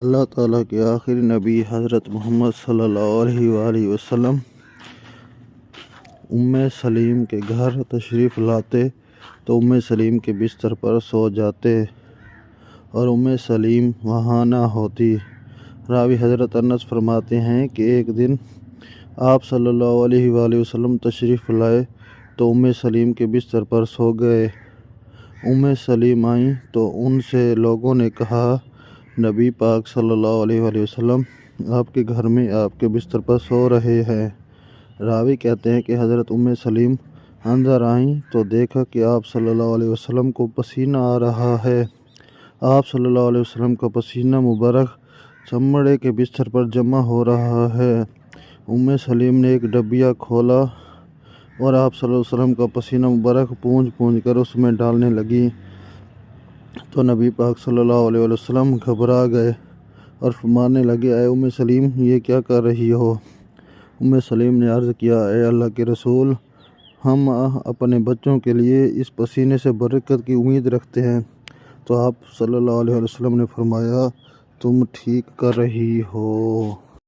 اللہ تعالیٰ کے آخری نبی حضرت محمد صلی اللہ علیہ وآلہ وسلم ام سلیم کے گھر تشریف لاتے تو ام سلیم کے بستر پر سو جاتے اور ام سلیم وہاں نہ ہوتی۔ راوی حضرت انس فرماتے ہیں کہ ایک دن آپ صلی اللہ علیہ وآلہ وسلم تشریف لائے تو ام سلیم کے بستر پر سو گئے۔ ام سلیم آئیں تو ان سے لوگوں نے کہا، نبی پاک صلی اللہ علیہ وآلہ وسلم آپ کے گھر میں آپ کے بستر پر سو رہے ہیں۔ راوی کہتے ہیں کہ حضرت ام سلیم اندر آئیں تو دیکھا کہ آپ صلی اللہ علیہ وسلم کو پسینہ آ رہا ہے۔ آپ صلی اللہ علیہ وسلم کا پسینہ مبارک چمڑے کے بستر پر جمع ہو رہا ہے۔ ام سلیم نے ایک ڈبیا کھولا اور آپ صلی اللہ علیہ وسلم کا پسینہ مبارک پونجھ کر اس میں ڈالنے لگی تو نبی پاک صلی اللہ علیہ وسلم گھبرا گئے اور فرمانے لگے، اے ام سلیم یہ کیا کر رہی ہو؟ ام سلیم نے عرض کیا، اے اللہ کے رسول، ہم اپنے بچوں کے لیے اس پسینے سے برکت کی امید رکھتے ہیں۔ تو آپ صلی اللہ علیہ وسلم نے فرمایا، تم ٹھیک کر رہی ہو۔